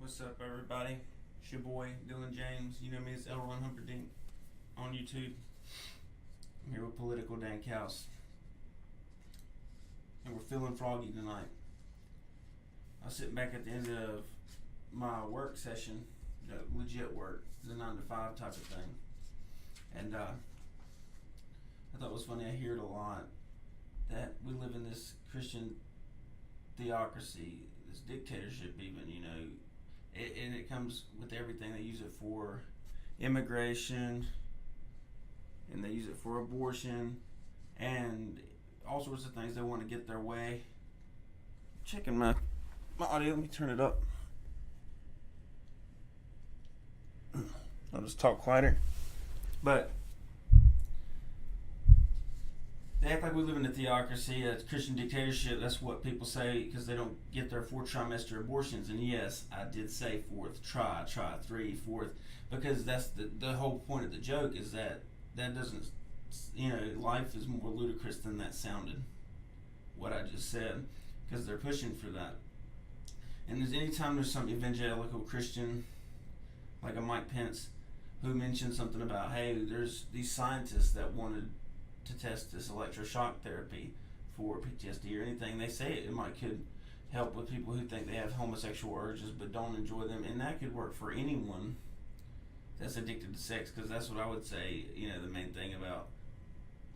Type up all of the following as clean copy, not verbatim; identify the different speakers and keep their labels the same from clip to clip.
Speaker 1: What's up, everybody? It's your boy, Dylan James. You know me as L1 Humperdinck on YouTube. I'm here with Political Dank House. And we're feeling froggy tonight. I was sitting back at the end of my work session, legit work, the 9 to 5 type of thing. And I thought it was funny, I hear it a lot, that we live in this Christian theocracy, this dictatorship even, and it comes with everything. They use it for immigration, and they use it for abortion, and all sorts of things. They want to get their way. Checking my audio. Let me turn it up. I'll just talk quieter. But they act like we live in a theocracy, a Christian dictatorship. That's what people say because they don't get their 4th trimester abortions. And yes, I did say 4th try 3, 4th, because that's the whole point of the joke is that doesn't, life is more ludicrous than that sounded, what I just said, because they're pushing for that. And anytime there's some evangelical Christian, like a Mike Pence, who mentioned something about, hey, there's these scientists that wanted to test this electroshock therapy for PTSD or anything. They say it could help with people who think they have homosexual urges but don't enjoy them, and that could work for anyone that's addicted to sex, because that's what I would say. The main thing about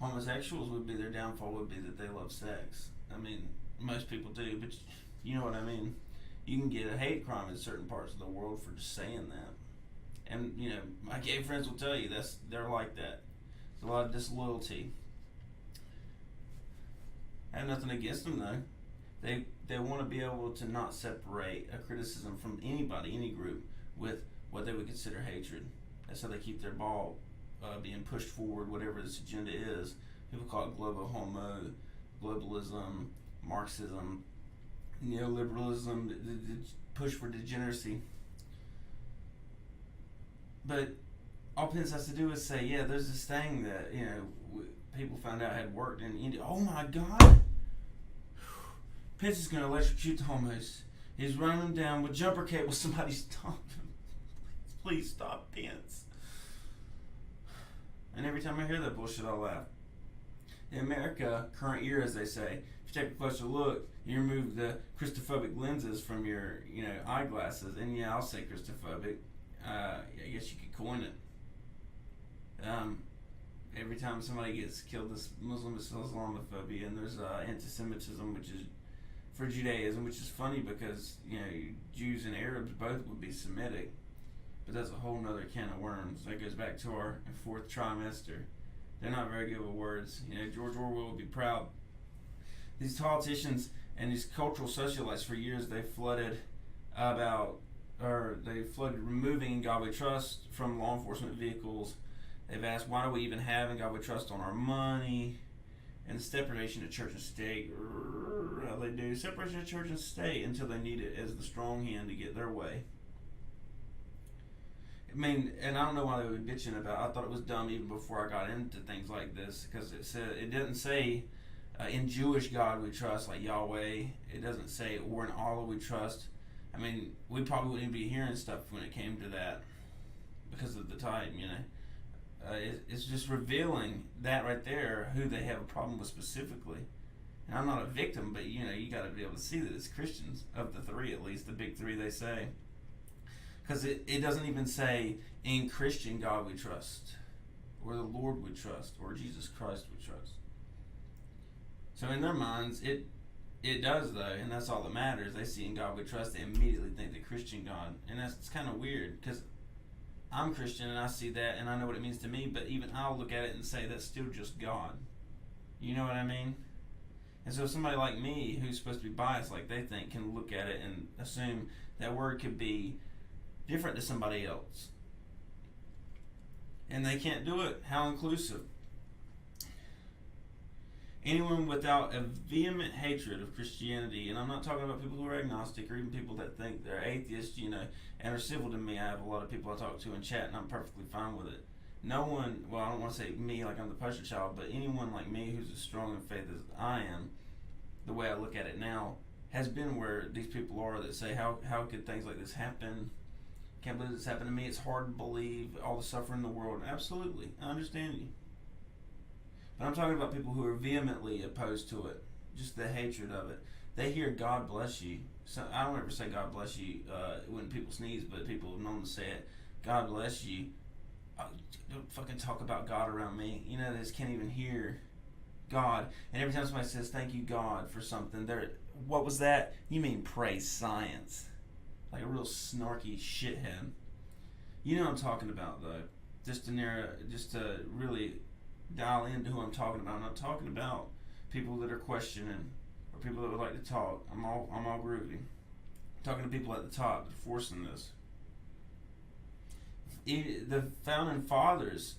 Speaker 1: homosexuals would be their downfall would be that they love sex. I mean, most people do, but you know what I mean. You can get a hate crime in certain parts of the world for just saying that, and my gay friends will tell you they're like that. A lot of disloyalty. I have nothing against them though. They want to be able to not separate a criticism from anybody, any group, with what they would consider hatred. That's how they keep their ball being pushed forward, whatever this agenda is. People call it globo-homo, globalism, Marxism, neoliberalism, the push for degeneracy. But all Pence has to do is say, yeah, there's this thing that, people found out had worked in India. Oh my God! Pence is going to electrocute the homos. He's running them down with jumper cables. Somebody stop him. Please stop, Pence. And every time I hear that bullshit, I laugh. In America, current year, as they say, if you take a closer look, you remove the Christophobic lenses from your, eyeglasses. And yeah, I'll say Christophobic. I guess you could coin it. Every time somebody gets killed, this Muslim is Islamophobia, and there's anti-Semitism, which is for Judaism, which is funny because Jews and Arabs both would be Semitic, but that's a whole nother can of worms. That goes back to our 4th trimester. They're not very good with words. George Orwell would be proud. These politicians and these cultural socialites, for years they flooded removing In God We Trust from law enforcement vehicles. They've asked, why do we even have In God We Trust on our money? And the separation of church and state. How they do. Separation of church and state until they need it as the strong hand to get their way. I mean, and I don't know why they were bitching about it. I thought it was dumb even before I got into things like this, because it didn't say in Jewish God we trust, like Yahweh. It doesn't say, or in Allah we trust. I mean, we probably wouldn't be hearing stuff when it came to that because of the time, It's just revealing that right there, who they have a problem with specifically. And I'm not a victim, but you got to be able to see that it's Christians, of the 3 at least, the big 3 they say. Because it doesn't even say, in Christian God we trust, or the Lord we trust, or Jesus Christ we trust. So in their minds, it does though, and that's all that matters. They see In God we trust, they immediately think the Christian God. And it's kind of weird, because I'm Christian and I see that and I know what it means to me, but even I'll look at it and say that's still just God. You know what I mean? And so somebody like me, who's supposed to be biased like they think, can look at it and assume that word could be different to somebody else. And they can't do it. How inclusive? Anyone without a vehement hatred of Christianity, and I'm not talking about people who are agnostic or even people that think they're atheists, and are civil to me. I have a lot of people I talk to in chat, and I'm perfectly fine with it. No one, well, I don't want to say me like I'm the poster child, but anyone like me who's as strong in faith as I am, the way I look at it now, has been where these people are that say, how could things like this happen? Can't believe this happened to me. It's hard to believe all the suffering in the world. Absolutely, I understand you. But I'm talking about people who are vehemently opposed to it, just the hatred of it. They hear God bless you. So I don't ever say God bless you when people sneeze, but people have known to say it. God bless you. Don't fucking talk about God around me. You know, they just can't even hear God. And every time somebody says thank you God for something, they're, what was that? You mean praise science? Like a real snarky shithead. You know what I'm talking about though. Just to really dial into who I'm talking about. I'm not talking about people that are questioning or people that would like to talk. I'm all groovy. I'm talking to people at the top that are forcing this. The founding fathers,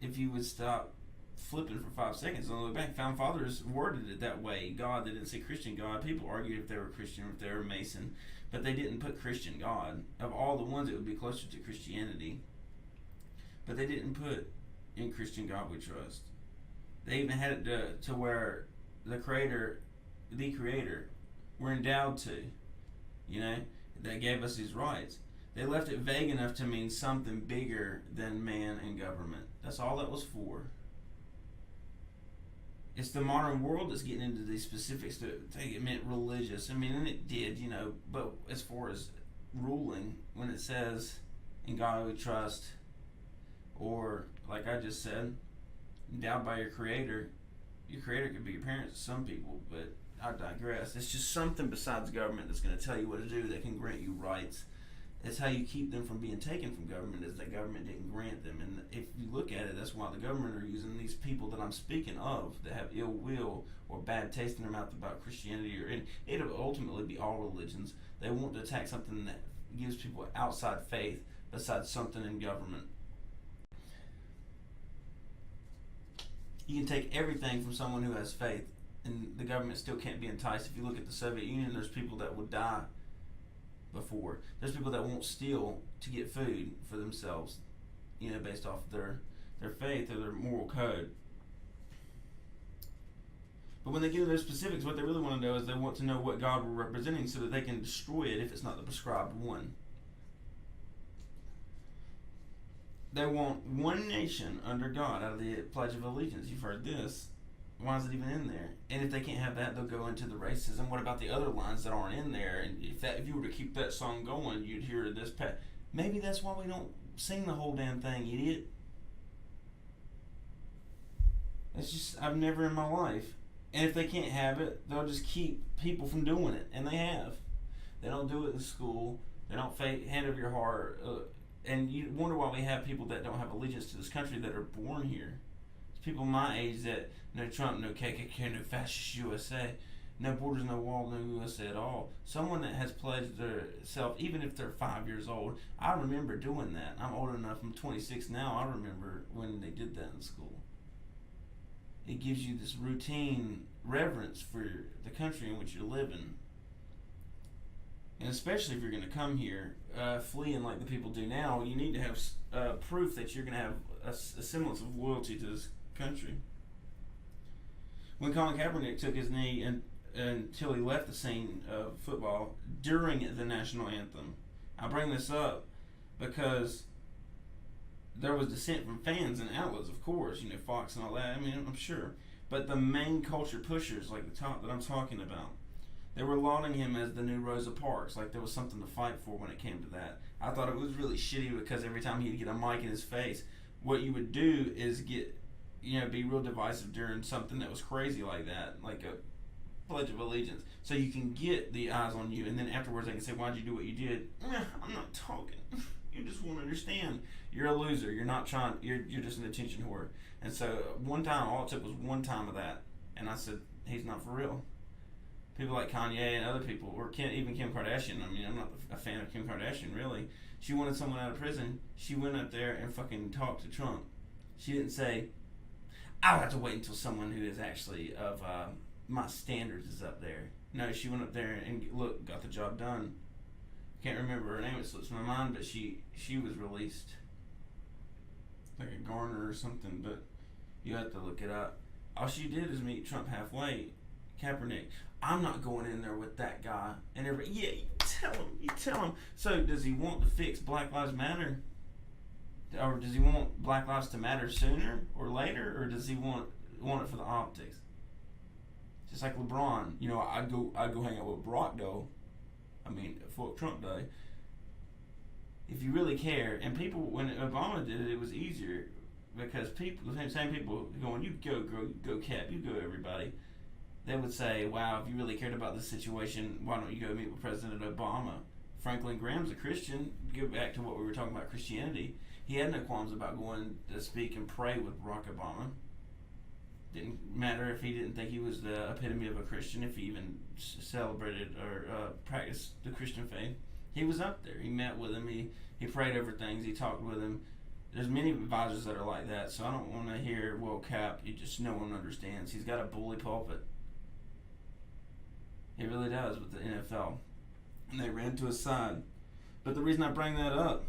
Speaker 1: if you would stop flipping for 5 seconds and look back, founding fathers worded it that way. God, they didn't say Christian God. People argued if they were Christian or if they were Mason, but they didn't put Christian God. Of all the ones, it would be closer to Christianity. But they didn't put in Christian God we trust. They even had it to where the creator, we're endowed to, that gave us these rights. They left it vague enough to mean something bigger than man and government. That's all that was for. It's the modern world that's getting into these specifics to think it meant religious. I mean, and it did, but as far as ruling, when it says, in God we trust, or, like I just said, endowed by your creator could be your parents to some people, but I digress. It's just something besides government that's going to tell you what to do that can grant you rights. It's how you keep them from being taken from government, is that government didn't grant them. And if you look at it, that's why the government are using these people that I'm speaking of that have ill will or bad taste in their mouth about Christianity, and it'll ultimately be all religions. They want to attack something that gives people outside faith besides something in government. You can take everything from someone who has faith, and the government still can't be enticed. If you look at the Soviet Union, there's people that would die before. There's people that won't steal to get food for themselves, based off their faith or their moral code. But when they give those specifics, what they really want to know is they want to know what God we're representing so that they can destroy it if it's not the prescribed one. They want one nation under God out of the Pledge of Allegiance. You've heard this. Why is it even in there? And if they can't have that, they'll go into the racism. What about the other lines that aren't in there? And if you were to keep that song going, you'd hear this. Maybe that's why we don't sing the whole damn thing, idiot. It's just, I've never in my life. And if they can't have it, they'll just keep people from doing it. And they have. They don't do it in school. They don't hand over your heart. And you wonder why we have people that don't have allegiance to this country that are born here. It's people my age that no Trump, no KKK, no fascist USA, no borders, no wall, no USA at all. Someone that has pledged their self, even if they're 5 years old. I remember doing that. I'm old enough. I'm 26 now. I remember when they did that in school. It gives you this routine reverence for the country in which you're living. And especially if you're going to come here, fleeing like the people do now, you need to have proof that you're going to have a semblance of loyalty to this country. When Colin Kaepernick took his knee until he left the scene of football during the national anthem, I bring this up because there was dissent from fans and outlets, of course, Fox and all that. I mean, I'm sure. But the main culture pushers, like the top that I'm talking about, they were lauding him as the new Rosa Parks, like there was something to fight for when it came to that. I thought it was really shitty because every time he'd get a mic in his face, what you would do is get, be real divisive during something that was crazy like that, like a Pledge of Allegiance. So you can get the eyes on you, and then afterwards they can say, why'd you do what you did? I'm not talking. You just won't understand. You're a loser. You're not trying. You're just an attention whore. And so one time, all it took was one time of that, and I said, he's not for real. People like Kanye and other people, or even Kim Kardashian. I mean, I'm not a fan of Kim Kardashian, really. She wanted someone out of prison. She went up there and fucking talked to Trump. She didn't say, I'll have to wait until someone who is actually of my standards is up there. No, she went up there and got the job done. Can't remember her name, it slips my mind, but she was released. Like a Garner or something, but you have to look it up. All she did is meet Trump halfway. Kaepernick, I'm not going in there with that guy. And you tell him. So does he want to fix Black Lives Matter? Or does he want Black Lives to matter sooner or later? Or does he want it for the optics? Just like LeBron, I'd go hang out with Brock though. I mean, for Trump Day. If you really care, and people, when Obama did it, it was easier because people, the same people going, you go, girl, you go, Cap, you go, everybody. They would say, wow, if you really cared about this situation, why don't you go meet with President Obama? Franklin Graham's a Christian. Go back to what we were talking about, Christianity. He had no qualms about going to speak and pray with Barack Obama. Didn't matter if he didn't think he was the epitome of a Christian, if he even celebrated or practiced the Christian faith. He was up there. He met with him. He prayed over things. He talked with him. There's many advisors that are like that, so I don't want to hear, well, Cap, no one understands. He's got a bully pulpit. He really does with the NFL. And they ran to his side. But the reason I bring that up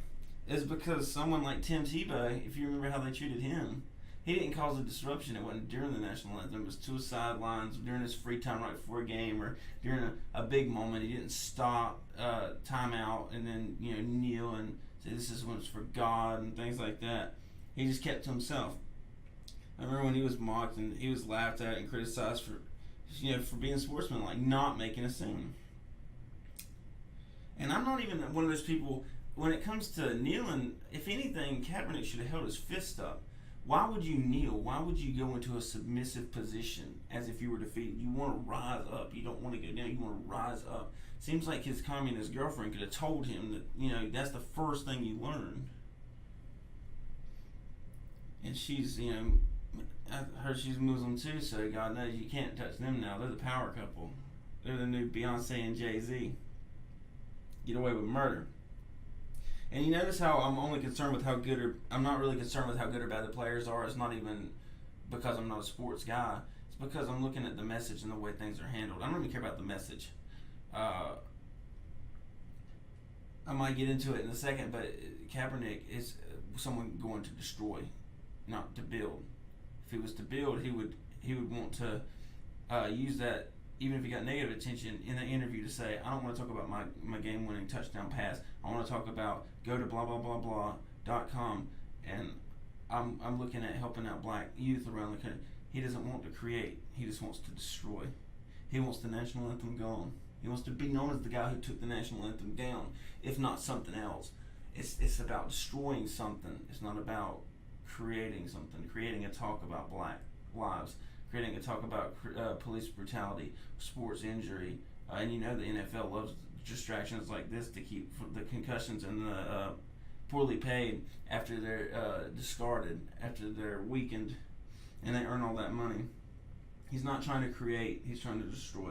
Speaker 1: is because someone like Tim Tebow, if you remember how they treated him, he didn't cause a disruption. It wasn't during the national anthem. It was to his sidelines during his free time right before a game or during a big moment. He didn't stop, timeout, and then kneel and say this is what's for God and things like that. He just kept to himself. I remember when he was mocked and he was laughed at and criticized for being sportsmanlike, not making a scene. And I'm not even one of those people. When it comes to kneeling, if anything, Kaepernick should have held his fist up. Why would you kneel? Why would you go into a submissive position as if you were defeated? You want to rise up. You don't want to go down. You want to rise up. Seems like his communist girlfriend could have told him that, that's the first thing you learn. And she's, I heard she's Muslim too, so God knows you can't touch them now. They're the power couple. They're the new Beyonce and Jay-Z. Get away with murder. And you notice how I'm only concerned with I'm not really concerned with how good or bad the players are. It's not even because I'm not a sports guy. It's because I'm looking at the message and the way things are handled. I don't even care about the message. I might get into it in a second, but Kaepernick is someone going to destroy, not to build. If he was to build, he would want to use that, even if he got negative attention in the interview, to say, I don't want to talk about my game-winning touchdown pass. I want to talk about go to blah blah blah blah.com, and I'm looking at helping out black youth around the country. He doesn't want to create. He just wants to destroy. He wants the national anthem gone. He wants to be known as the guy who took the national anthem down, if not something else. It's about destroying something. It's not about creating something. Creating a talk about black lives. Creating a talk about police brutality, sports injury, and the NFL loves distractions like this to keep the concussions and the poorly paid after they're discarded, after they're weakened, and they earn all that money. He's not trying to create, he's trying to destroy.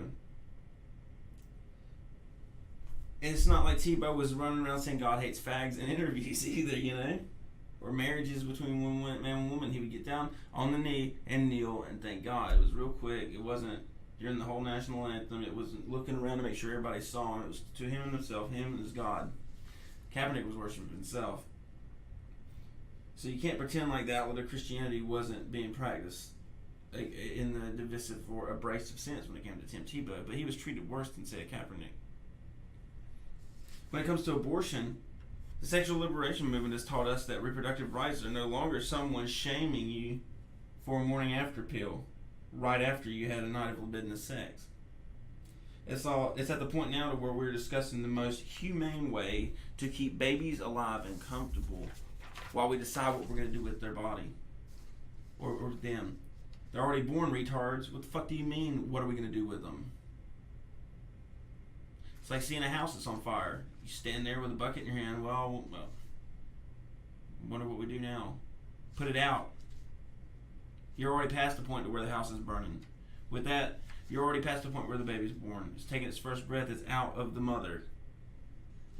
Speaker 1: And it's not like Tebow was running around saying God hates fags in interviews either, or marriages between man and woman. He would get down on the knee and kneel and thank God. It was real quick. It wasn't during the whole national anthem. It wasn't looking around to make sure everybody saw him. It was to him and himself, him and his God. Kaepernick was worshiping himself. So you can't pretend like that whether Christianity wasn't being practiced in the divisive or abrasive sense when it came to Tim Tebow. But he was treated worse than, say, Kaepernick. When it comes to abortion, the sexual liberation movement has taught us that reproductive rights are no longer someone shaming you for a morning after pill right after you had a night of libidinous sex. It's at the point now to where we're discussing the most humane way to keep babies alive and comfortable while we decide what we're going to do with their body or them. They're already born retards. What the fuck do you mean, what are we going to do with them? It's like seeing a house that's on fire. You stand there with a bucket in your hand. Well, wonder what we do now. Put it out. You're already past the point to where the house is burning. With that, you're already past the point where the baby's born. It's taking its first breath. It's out of the mother.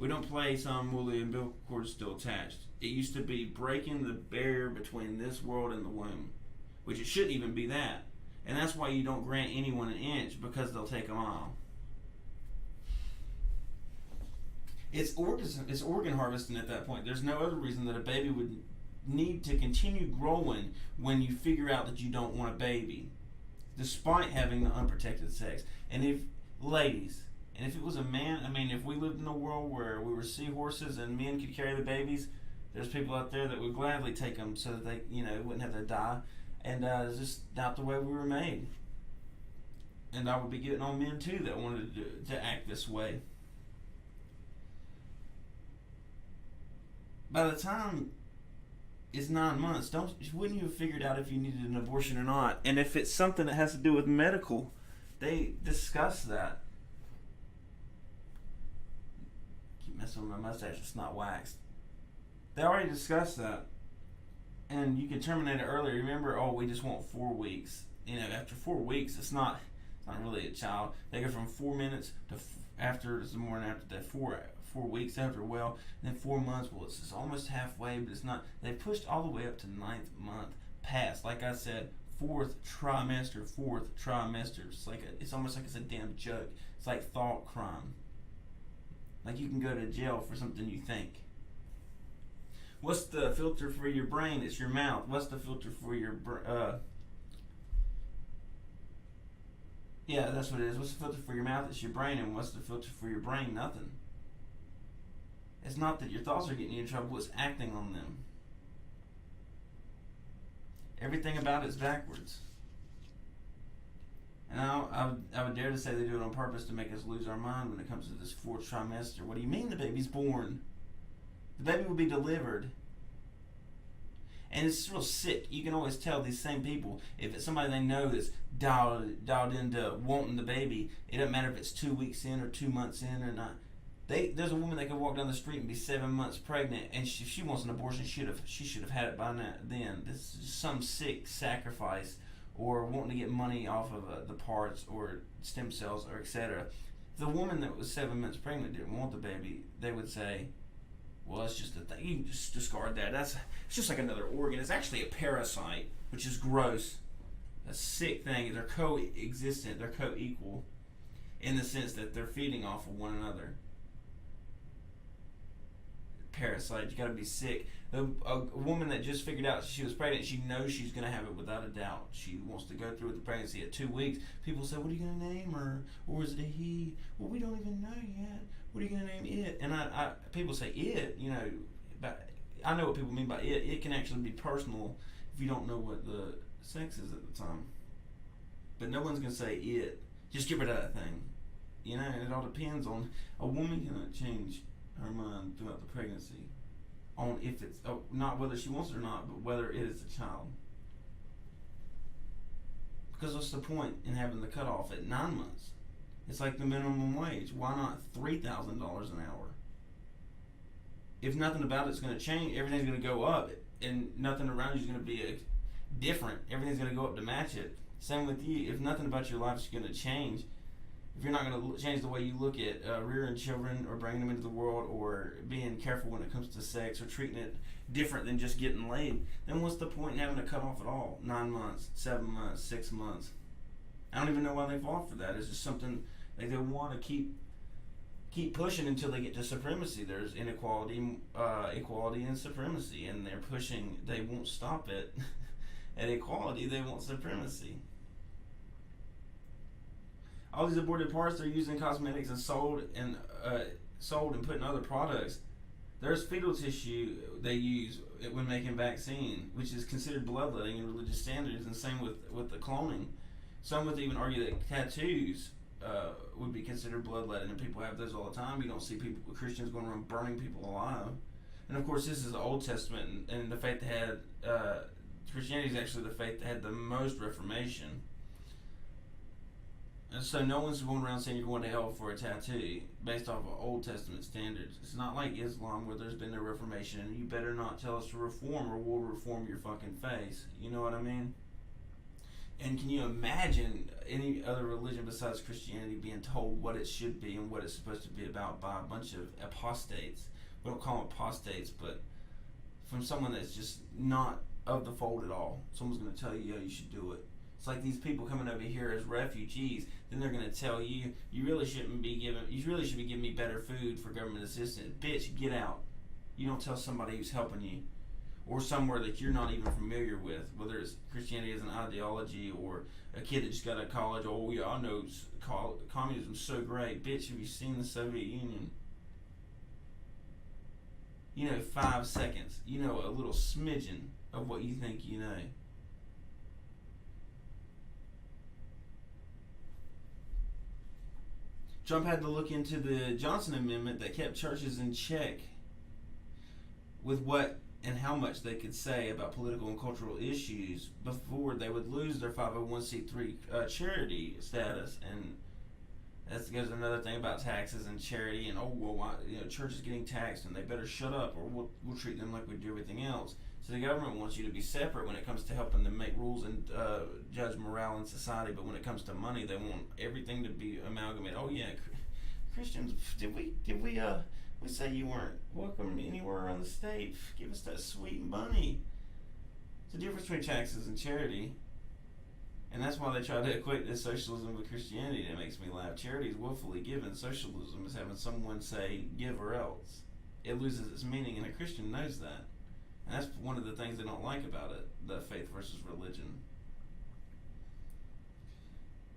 Speaker 1: We don't play some woolly umbilical cord still attached. It used to be breaking the barrier between this world and the womb, which it shouldn't even be that. And that's why you don't grant anyone an inch, because they'll take a mile. It's organ harvesting at that point. There's no other reason that a baby would need to continue growing when you figure out that you don't want a baby. despite having the unprotected sex. And if, ladies, and if it was a man, I mean, if we lived in a world where we were seahorses and men could carry the babies, there's people out there that would gladly take them so that they, wouldn't have to die. And it's just not the way we were made. And I would be getting on men too that wanted to act this way. By the time it's 9 months, wouldn't you have figured out if you needed an abortion or not? And if it's something that has to do with medical, they discuss that. Keep messing with my mustache, it's not waxed. They already discussed that. And you can terminate it earlier. Remember, we just want 4 weeks. After 4 weeks, it's not really a child. They go from 4 minutes to after the morning after that 4 weeks after, and then 4 months. Well, it's almost halfway, but it's not. They pushed all the way up to 9th month past. Like I said, fourth trimester. It's almost like it's a damn joke. It's like thought crime. Like you can go to jail for something you think. What's the filter for your brain? It's your mouth. What's the filter for your yeah, that's what it is. What's the filter for your mouth? It's your brain. And what's the filter for your brain? Nothing. It's not that your thoughts are getting you in trouble. It's acting on them. Everything about it's backwards. And I would dare to say they do it on purpose to make us lose our mind when it comes to this 4th trimester. What do you mean the baby's born? The baby will be delivered. And it's real sick. You can always tell these same people, if it's somebody they know that's dialed into wanting the baby, it doesn't matter if it's 2 weeks in or 2 months in or not. There's a woman that could walk down the street and be 7 months pregnant, and if she wants an abortion, she should have had it by now. Then this is some sick sacrifice, or wanting to get money off of the parts or stem cells or etc. If the woman that was 7 months pregnant didn't want the baby, they would say, well, it's just a thing. You can just discard that. It's just like another organ. It's actually a parasite, which is gross. A sick thing. They're co-existent. They're co-equal in the sense that they're feeding off of one another. Parasite. You got to be sick. A woman that just figured out she was pregnant, she knows she's going to have it without a doubt. She wants to go through with the pregnancy at 2 weeks. People say, what are you going to name her? Or is it a he? Well, we don't even know yet. What are you going to name it? And people say it, but I know what people mean by it. It can actually be personal if you don't know what the sex is at the time. But no one's going to say it. Just get rid of that thing. It all depends on, a woman cannot change her mind throughout the pregnancy on if it's, not whether she wants it or not, but whether it is a child. Because what's the point in having the cutoff at 9 months? It's like the minimum wage. Why not $3,000 an hour? If nothing about it's going to change, everything's going to go up, and nothing around you is going to be different. Everything's going to go up to match it. Same with you. If nothing about your life is going to change, if you're not going to change the way you look at rearing children or bringing them into the world or being careful when it comes to sex or treating it different than just getting laid, then what's the point in having a cutoff at all? 9 months, 7 months, 6 months. I don't even know why they fought for that. It's just something like they want to keep pushing until they get to supremacy. There's inequality, equality, and supremacy, and they're pushing. They won't stop it at equality. They want supremacy. All these aborted parts they're using cosmetics and sold and put in other products. There's fetal tissue they use when making vaccine, which is considered bloodletting in religious standards, and same with the cloning. Some would even argue that tattoos would be considered bloodletting, and people have those all the time. You don't see Christians going around burning people alive. And of course, this is the Old Testament, and the faith that had Christianity is actually the faith that had the most Reformation. And so no one's going around saying you're going to hell for a tattoo based off of Old Testament standards. It's not like Islam where there's been no Reformation, and you better not tell us to reform or we'll reform your fucking face. You know what I mean? And can you imagine any other religion besides Christianity being told what it should be and what it's supposed to be about by a bunch of apostates? We don't call them apostates, but from someone that's just not of the fold at all. Someone's going to tell you, you should do it. It's like these people coming over here as refugees. Then they're going to tell you, you really should be giving me better food for government assistance. Bitch, get out. You don't tell somebody who's helping you. or somewhere that you're not even familiar with, whether it's Christianity as an ideology or a kid that just got out of college. Oh yeah, I know communism's so great. Bitch, have you seen the Soviet Union? 5 seconds. A little smidgen of what you think you know. Trump had to look into the Johnson Amendment that kept churches in check with what and how much they could say about political and cultural issues before they would lose their 501c3 charity status. And that's another thing about taxes and charity. And church is getting taxed and they better shut up or we'll treat them like we do everything else. So the government wants you to be separate when it comes to helping them make rules and judge morale in society. But when it comes to money, they want everything to be amalgamated. Oh yeah, Christians, did we say you weren't welcome anywhere around the state? Give us that sweet money. It's the difference between taxes and charity. And that's why they try to equate this socialism with Christianity. That makes me laugh. Charity is willfully given. Socialism is having someone say, give or else. It loses its meaning, and a Christian knows that. And that's one of the things they don't like about it, the faith versus religion.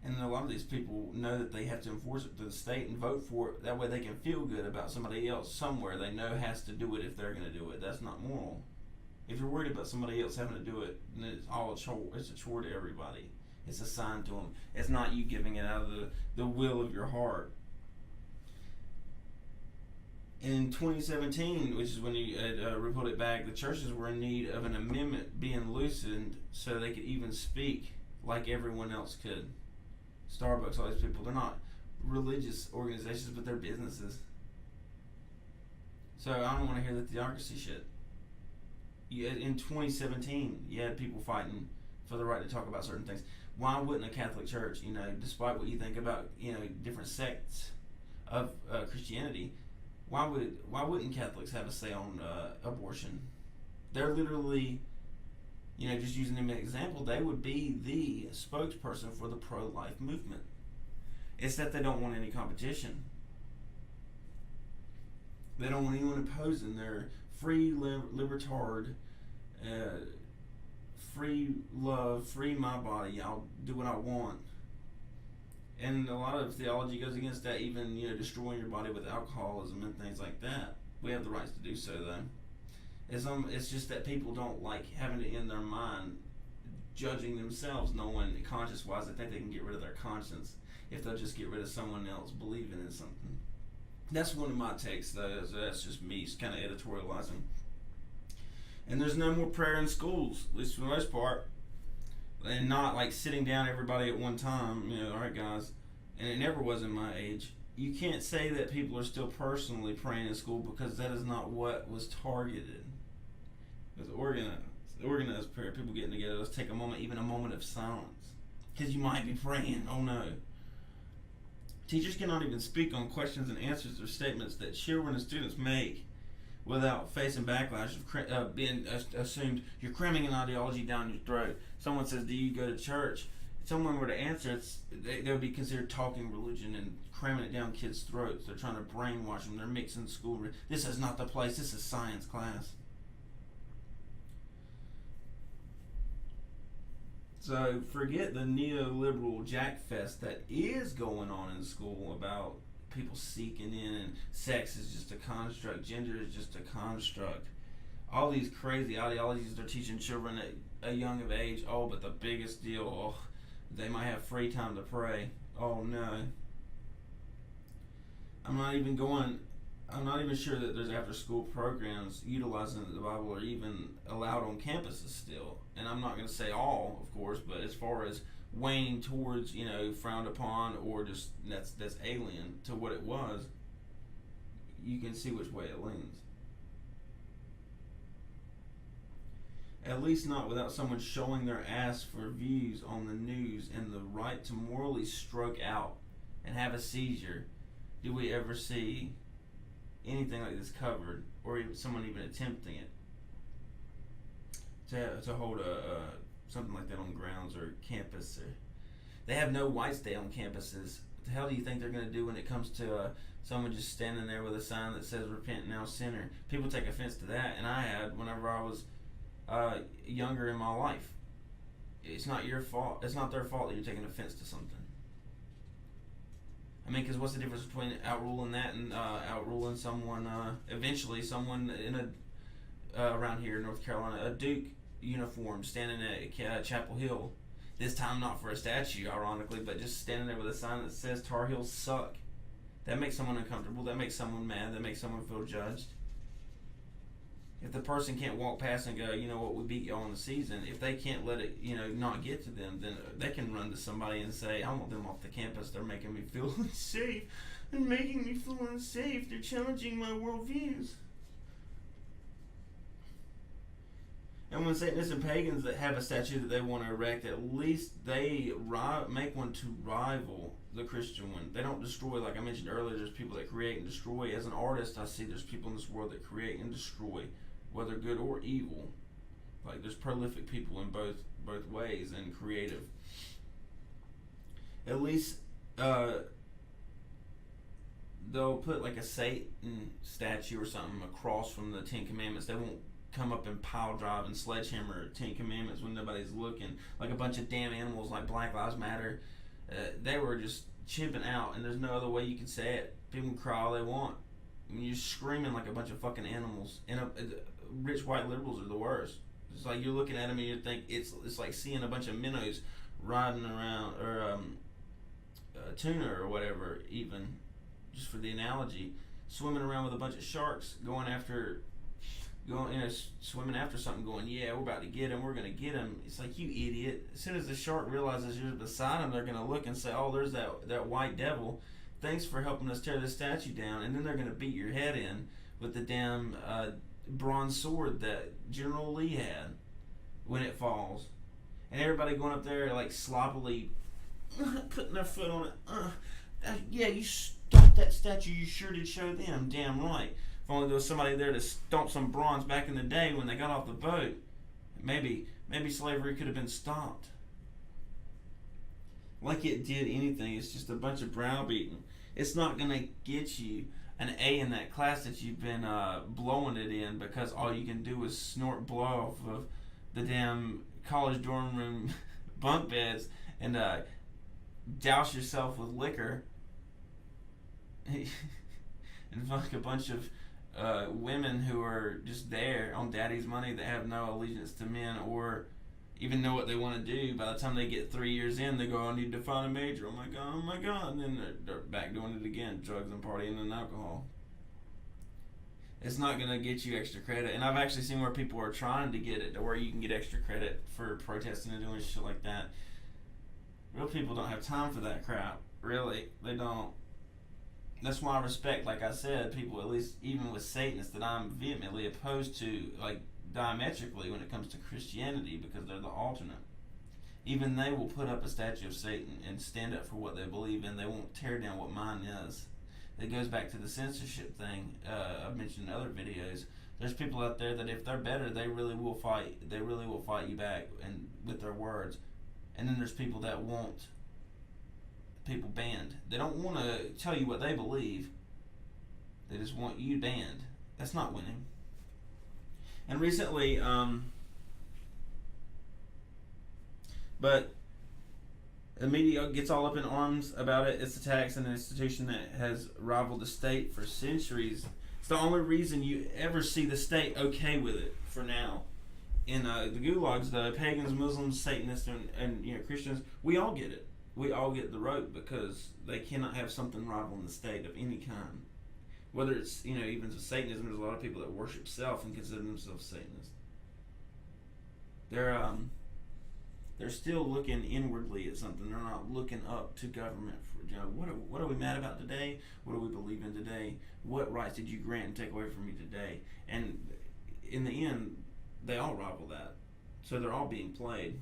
Speaker 1: And a lot of these people know that they have to enforce it through the state and vote for it. That way they can feel good about somebody else somewhere they know has to do it if they're going to do it. That's not moral. If you're worried about somebody else having to do it, then it's all a chore. It's a chore to everybody. It's assigned to them. It's not you giving it out of the will of your heart. In 2017, which is when you repealed it back, the churches were in need of an amendment being loosened so they could even speak like everyone else could. Starbucks, all these people, they're not religious organizations, but they're businesses. So I don't want to hear the theocracy shit. In 2017, you had people fighting for the right to talk about certain things. Why wouldn't a Catholic Church, despite what you think about, different sects of Christianity, why wouldn't Catholics have a say on abortion? They're literally, just using them as an example, they would be the spokesperson for the pro-life movement. It's that they don't want any competition. They don't want anyone opposing their free libertard, free love, free my body, I'll do what I want. And a lot of theology goes against that, even destroying your body with alcoholism and things like that. We have the rights to do so, though. It's just that people don't like having it in their mind, judging themselves, knowing conscience-wise that they can get rid of their conscience if they'll just get rid of someone else believing in something. That's one of my takes, though. So that's just me kind of editorializing. And there's no more prayer in schools, at least for the most part. And not like sitting down everybody at one time, all right, guys. And it never was in my age. You can't say that people are still personally praying in school because that is not what was targeted. It was organized prayer. People getting together. Let's take a moment, even a moment of silence. Because you might be praying. Oh no. Teachers cannot even speak on questions and answers or statements that children and students make without facing backlash of being assumed you're cramming an ideology down your throat. Someone says, do you go to church? If someone were to answer, they would be considered talking religion and cramming it down kids' throats. They're trying to brainwash them. They're mixing school. This is not the place. This is science class. So forget the neoliberal jackfest that is going on in school about people seeking in, and sex is just a construct, gender is just a construct. All these crazy ideologies they're teaching children at a young of age. Oh, but the biggest deal, they might have free time to pray. Oh no. I'm not even sure that there's after school programs utilizing the Bible are even allowed on campuses still. And I'm not going to say all, of course, but as far as waning towards, frowned upon or just that's alien to what it was, you can see which way it leans. At least not without someone showing their ass for views on the news and the right to morally stroke out and have a seizure. Do we ever see anything like this covered, or even someone even attempting it to hold something like that on grounds or campus? Or they have no whites day on campuses. What the hell do you think they're going to do when it comes to someone just standing there with a sign that says "Repent now, sinner"? People take offense to that, and I had whenever I was younger in my life. It's not your fault. It's not their fault that you're taking offense to something. I mean, because what's the difference between outruling that and outruling someone, eventually someone in around here in North Carolina, a Duke uniform standing at Chapel Hill. This time not for a statue, ironically, but just standing there with a sign that says Tar Heels suck. That makes someone uncomfortable. That makes someone mad. That makes someone feel judged. If the person can't walk past and go, you know what, we beat y'all in the season, if they can't let it, not get to them, then they can run to somebody and say, I want them off the campus. They're making me feel unsafe. They're making me feel unsafe. They're challenging my worldviews. And when Satanists and pagans that have a statue that they want to erect, at least they make one to rival the Christian one. They don't destroy, like I mentioned earlier, there's people that create and destroy. As an artist, I see there's people in this world that create and destroy, whether good or evil. Like there's prolific people in both ways and creative. At least they'll put like a Satan statue or something across from the Ten Commandments. They won't come up and pile drive and sledgehammer Ten Commandments when nobody's looking, like a bunch of damn animals like Black Lives Matter. They were just chipping out, and there's no other way you can say it. People can cry all they want. I mean, you're screaming like a bunch of fucking animals. And rich white liberals are the worst. It's like you're looking at them and you think it's like seeing a bunch of minnows riding around, or tuna or whatever, even just for the analogy, swimming around with a bunch of sharks, swimming after something, going, yeah, we're about to get him, we're going to get him. It's like, you idiot. As soon as the shark realizes you're beside him, they're going to look and say, oh, there's that white devil. Thanks for helping us tear this statue down. And then they're going to beat your head in with the damn bronze sword that General Lee had when it falls. And everybody going up there like sloppily putting their foot on it. Yeah, you stomped that statue. You sure did show them. Damn right. If only there was somebody there to stomp some bronze back in the day when they got off the boat, maybe slavery could have been stopped. Like it did anything. It's just a bunch of browbeating. It's not going to get you an A in that class that you've been blowing it in, because all you can do is snort blow off of the damn college dorm room bunk beds and douse yourself with liquor and fuck a bunch of women who are just there on daddy's money that have no allegiance to men or even know what they want to do. By the time they get 3 years in, they go, I need to find a major. Oh my god. And then they're back doing it again, drugs and partying and alcohol. It's not going to get you extra credit. And I've actually seen where people are trying to get it to where you can get extra credit for protesting and doing shit like that. Real people don't have time for that crap. Really, they don't. That's why I respect, like I said, people, at least even with Satanists, that I'm vehemently opposed to, like, diametrically when it comes to Christianity, because they're the alternate. Even they will put up a statue of Satan and stand up for what they believe in. They won't tear down what mine is. It goes back to the censorship thing I've mentioned in other videos. There's people out there that if they're better, they really will fight. They really will fight you back and with their words. And then there's people that want people banned. They don't want to tell you what they believe. They just want you banned. That's not winning. And recently, but the media gets all up in arms about it. It's attacks on an institution that has rivaled the state for centuries. It's the only reason you ever see the state okay with it for now. In the gulags, the pagans, Muslims, Satanists, and Christians, we all get it. We all get the rope because they cannot have something rivaling the state of any kind. Whether it's, even to Satanism, there's a lot of people that worship self and consider themselves Satanists. They're still looking inwardly at something. They're not looking up to government for, what are we mad about today? What do we believe in today? What rights did you grant and take away from me today? And in the end, they all rival that. So they're all being played.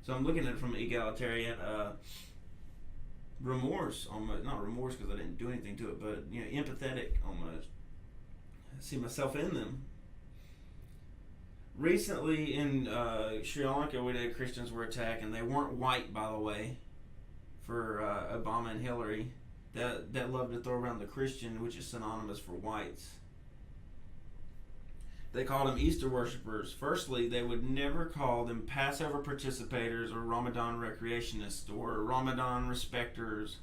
Speaker 1: So I'm looking at it from egalitarian remorse, almost. Not remorse because I didn't do anything to it, but empathetic almost. I see myself in them. Recently in Sri Lanka, Christians were attacked, and they weren't white, by the way, for Obama and Hillary. That love to throw around the Christian, which is synonymous for whites. They called them Easter worshippers. Firstly, they would never call them Passover participators or Ramadan recreationists or Ramadan respecters.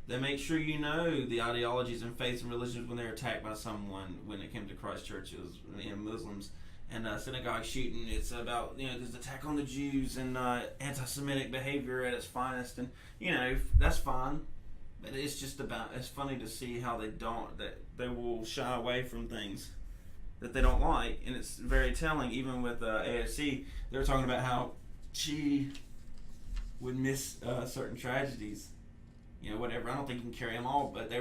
Speaker 1: They make sure you know the ideologies and faiths and religions when they're attacked by someone. When it came to Christ churches and Muslims and synagogue shooting, it's about this attack on the Jews and anti-Semitic behavior at its finest, and that's fine. But it's just it's funny to see how they will shy away from things that they don't like, and it's very telling. Even with AFC, they were talking about how she would miss certain tragedies, whatever. I don't think you can carry them all, but they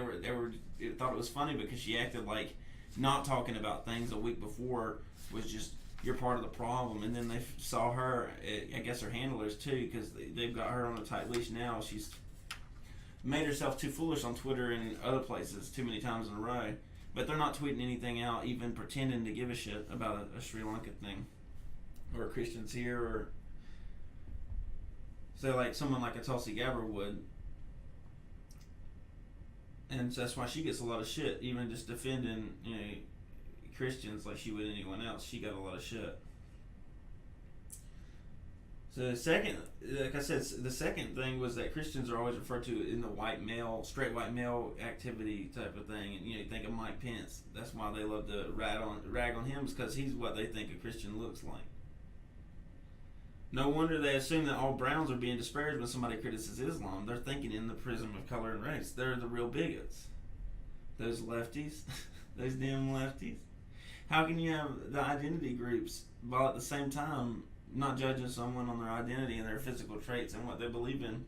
Speaker 1: thought it was funny because she acted like not talking about things a week before was just you're part of the problem, and then they saw her. I guess her handlers too, because they've got her on a tight leash now. She's made herself too foolish on Twitter and other places too many times in a row. But they're not tweeting anything out, even pretending to give a shit about a Sri Lanka thing or Christians here, or so like someone like a Tulsi Gabbard would. And so that's why she gets a lot of shit, even just defending Christians like she would anyone else. She got a lot of shit. So the second, like I said, the second thing was that Christians are always referred to in the straight white male activity type of thing. And you think of Mike Pence. That's why they love to rag on him, because he's what they think a Christian looks like. No wonder they assume that all browns are being disparaged when somebody criticizes Islam. They're thinking in the prism of color and race. They're the real bigots. Those lefties, those damn lefties. How can you have the identity groups while at the same time not judging someone on their identity and their physical traits and what they believe in?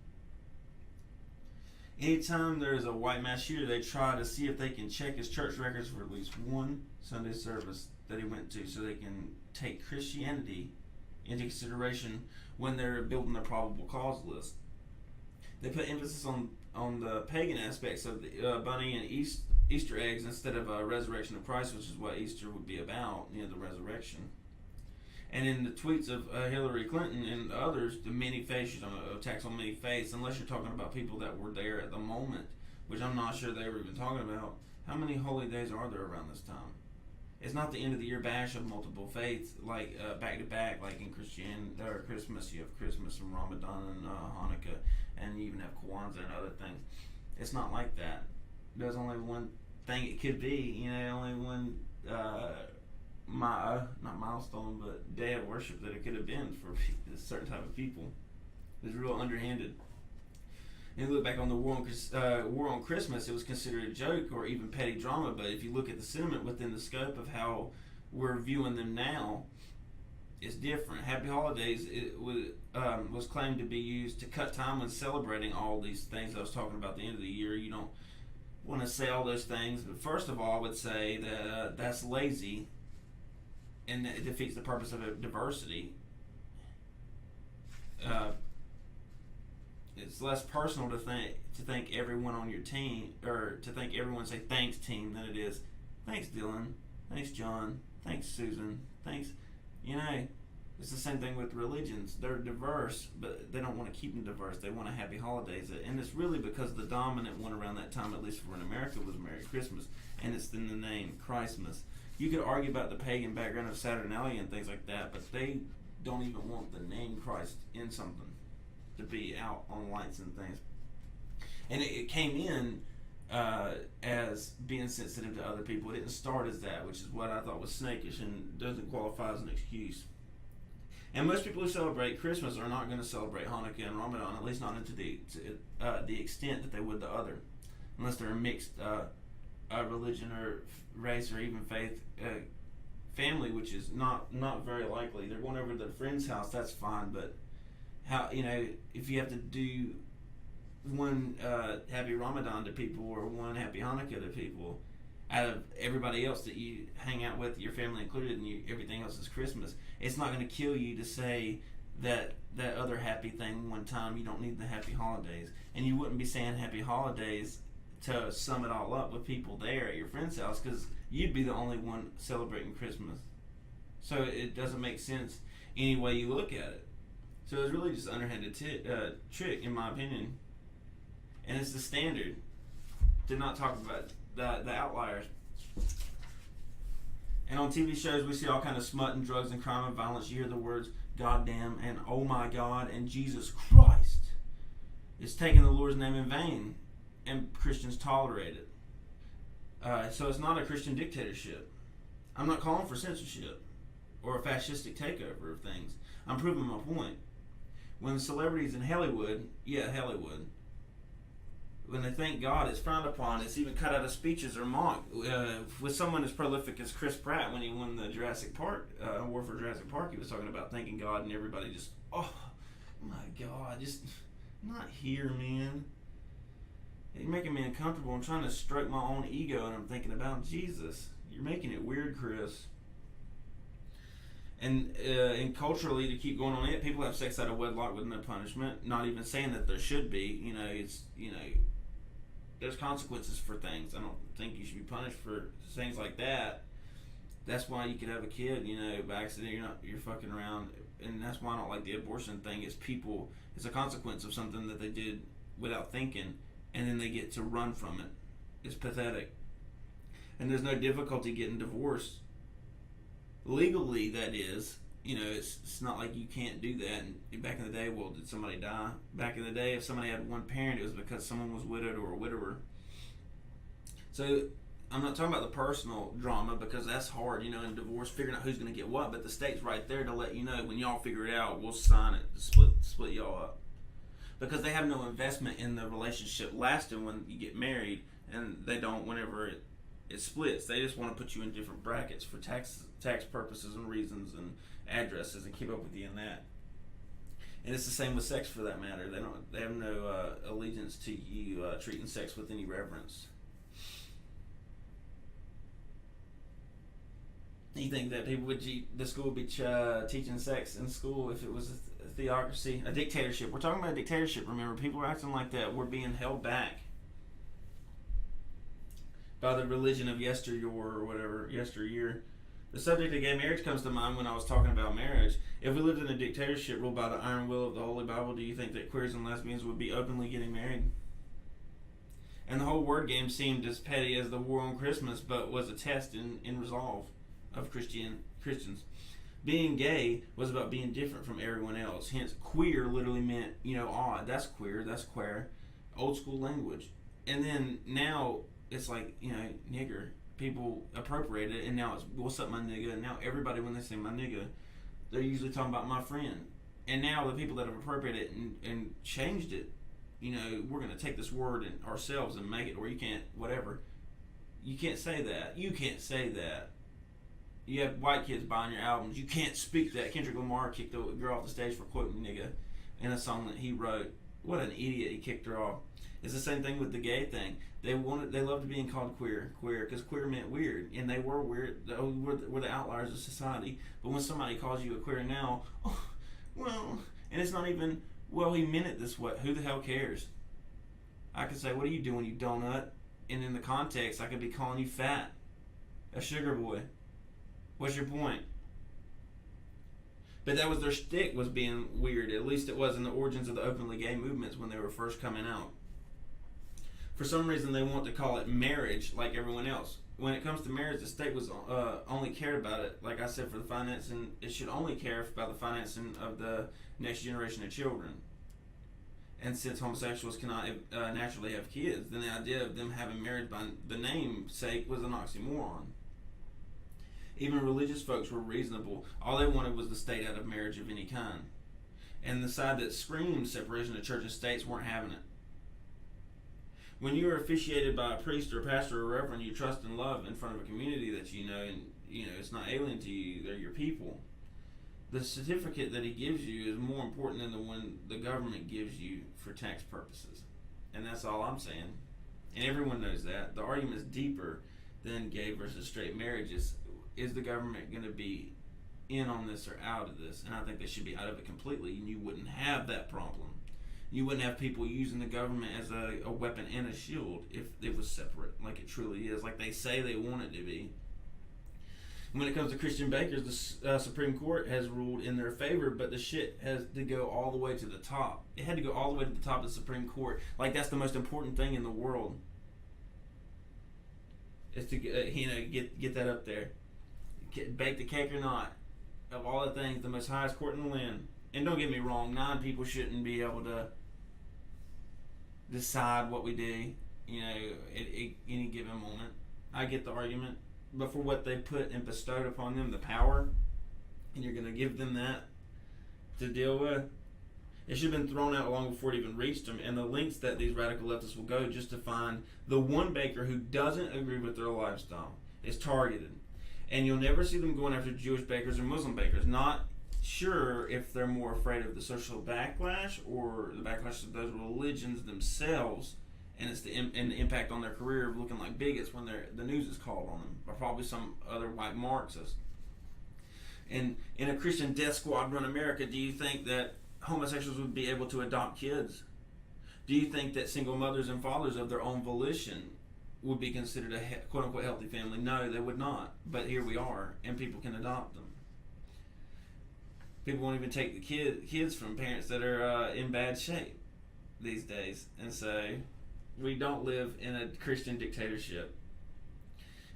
Speaker 1: Anytime there's a white mass shooter, they try to see if they can check his church records for at least one Sunday service that he went to, so they can take Christianity into consideration when they're building their probable cause list. They put emphasis on the pagan aspects of the bunny and Easter eggs instead of a resurrection of Christ, which is what Easter would be about, the resurrection. And in the tweets of Hillary Clinton and others, the many faiths, attacks on many faiths, unless you're talking about people that were there at the moment, which I'm not sure they were even talking about. How many holy days are there around this time? It's not the end of the year bash of multiple faiths, like back to back, like in Christianity or Christmas. You have Christmas and Ramadan and Hanukkah, and you even have Kwanzaa and other things. It's not like that. There's only one thing it could be, only one not milestone, but day of worship that it could have been for a certain type of people. It's real underhanded. And you look back on the war on Christmas, it was considered a joke or even petty drama. But if you look at the sentiment within the scope of how we're viewing them now, it's different. Happy Holidays was claimed to be used to cut time when celebrating all these things I was talking about at the end of the year. You don't want to say all those things, but first of all, I would say that that's lazy, and it defeats the purpose of diversity. It's less personal to thank everyone on your team, or to thank everyone say thanks team, than it is thanks Dylan, thanks John, thanks Susan, thanks. It's the same thing with religions. They're diverse, but they don't want to keep them diverse. They want a happy holidays, and it's really because the dominant one around that time, at least for in America, was Merry Christmas, and it's in the name Christmas. You could argue about the pagan background of Saturnalia and things like that, but they don't even want the name Christ in something to be out on lights and things. And it came in as being sensitive to other people. It didn't start as that, which is what I thought was snakish and doesn't qualify as an excuse. And most people who celebrate Christmas are not going to celebrate Hanukkah and Ramadan, at least not to the extent that they would the other, unless they're a mixed religion or race or even faith family, which is not very likely. They're going over to their friend's house, that's fine, but how, if you have to do one happy Ramadan to people or one happy Hanukkah to people out of everybody else that you hang out with, your family included, and everything else is Christmas, it's not going to kill you to say that other happy thing one time. You don't need the happy holidays, and you wouldn't be saying happy holidays to sum it all up with people there at your friend's house, because you'd be the only one celebrating Christmas. So it doesn't make sense any way you look at it. So it's really just an underhanded trick, in my opinion. And it's the standard to not talk about the outliers. And on TV shows, we see all kind of smut and drugs and crime and violence. You hear the words goddamn and oh my God and Jesus Christ. It's taking the Lord's name in vain, and Christians tolerate it. So it's not a Christian dictatorship. I'm not calling for censorship or a fascistic takeover of things. I'm proving my point. When celebrities in Hollywood, when they thank God, it's frowned upon. It's even cut out of speeches or mocked. With someone as prolific as Chris Pratt, when he won the Jurassic Park award for Jurassic Park, he was talking about thanking God, and everybody just, oh my God, just not here, man. You're making me uncomfortable. I'm trying to stroke my own ego, and I'm thinking about Jesus. You're making it weird, Chris. And culturally, to keep going on it, people have sex out of wedlock with no punishment. Not even saying that there should be. There's consequences for things. I don't think you should be punished for things like that. That's why you could have a kid, by accident. You're fucking around, and that's why I don't like the abortion thing. It's a consequence of something that they did without thinking, and then they get to run from it. It's pathetic. And there's no difficulty getting divorced. Legally, that is. It's not like you can't do that. And back in the day, did somebody die? Back in the day, if somebody had one parent, it was because someone was widowed or a widower. So I'm not talking about the personal drama, because that's hard, in divorce, figuring out who's going to get what. But the state's right there to let you know, when y'all figure it out, we'll sign it to split y'all up. Because they have no investment in the relationship lasting when you get married, and they don't whenever it splits. They just want to put you in different brackets for tax purposes and reasons and addresses, and keep up with you in that. And it's the same with sex, for that matter. They have no allegiance to you treating sex with any reverence. You think that the school would be teaching sex in school if it was a theocracy, a dictatorship? We're talking about a dictatorship. Remember, people are acting like that. We're being held back by the religion of yesteryear or whatever, yesteryear. The subject of gay marriage comes to mind when I was talking about marriage. If we lived in a dictatorship ruled by the iron will of the Holy Bible, do you think that queers and lesbians would be openly getting married? And the whole word game seemed as petty as the war on Christmas, but was a test in resolve of Christians. Being gay was about being different from everyone else. Hence, queer literally meant, odd. That's queer, that's queer. Old school language. And then now it's like, nigger. People appropriate it, and now it's, what's up, my nigga? And now everybody, when they say my nigga, they're usually talking about my friend. And now the people that have appropriated it and changed it, we're going to take this word ourselves and make it where you can't, whatever. You can't say that. You can't say that. You have white kids buying your albums. You can't speak that. Kendrick Lamar kicked a girl off the stage for quoting nigga in a song that he wrote. What an idiot, he kicked her off. It's the same thing with the gay thing. They loved being called queer, because queer meant weird, and they were weird. We're the outliers of society. But when somebody calls you a queer now, and it's not even, he meant it this way. Who the hell cares? I could say, what are you doing, you donut? And in the context, I could be calling you fat, a sugar boy. What's your point? But that was their shtick, was being weird. At least it was in the origins of the openly gay movements when they were first coming out. For some reason, they want to call it marriage like everyone else. When it comes to marriage, the state was only cared about it, like I said, for the financing. It should only care about the financing of the next generation of children. And since homosexuals cannot naturally have kids, then the idea of them having marriage by the namesake was an oxymoron. Even religious folks were reasonable. All they wanted was the state out of marriage of any kind. And the side that screamed separation of church and states weren't having it. When you are officiated by a priest or a pastor or a reverend you trust and love in front of a community that and it's not alien to you, they're your people, the certificate that he gives you is more important than the one the government gives you for tax purposes. And that's all I'm saying. And everyone knows that. The argument is deeper than gay versus straight marriages. Is the government going to be in on this or out of this? And I think they should be out of it completely, and you wouldn't have that problem. You wouldn't have people using the government as a weapon and a shield if it was separate, like it truly is, like they say they want it to be. When it comes to Christian bakers, the Supreme Court has ruled in their favor, but the shit has to go all the way to the top. It had to go all the way to the top of the Supreme Court. Like that's the most important thing in the world. Is to get that up there. bake the cake or not, of all the things, the most highest court in the land. And don't get me wrong, 9 people shouldn't be able to decide what we do, at any given moment. I get the argument. But for what they put and bestowed upon them, the power, and you're going to give them that to deal with, it should have been thrown out long before it even reached them. And the lengths that these radical leftists will go just to find the one baker who doesn't agree with their lifestyle is targeted. And you'll never see them going after Jewish bakers or Muslim bakers. Not sure if they're more afraid of the social backlash or the backlash of those religions themselves, and it's the impact on their career of looking like bigots when the news is called on them, or probably some other white Marxist. And in a Christian death squad run America, do you think that homosexuals would be able to adopt kids? Do you think that single mothers and fathers of their own volition would be considered a quote-unquote healthy family? No, they would not. But here we are, and people can adopt them. People won't even take the kids from parents that are in bad shape these days. And so we don't live in a Christian dictatorship.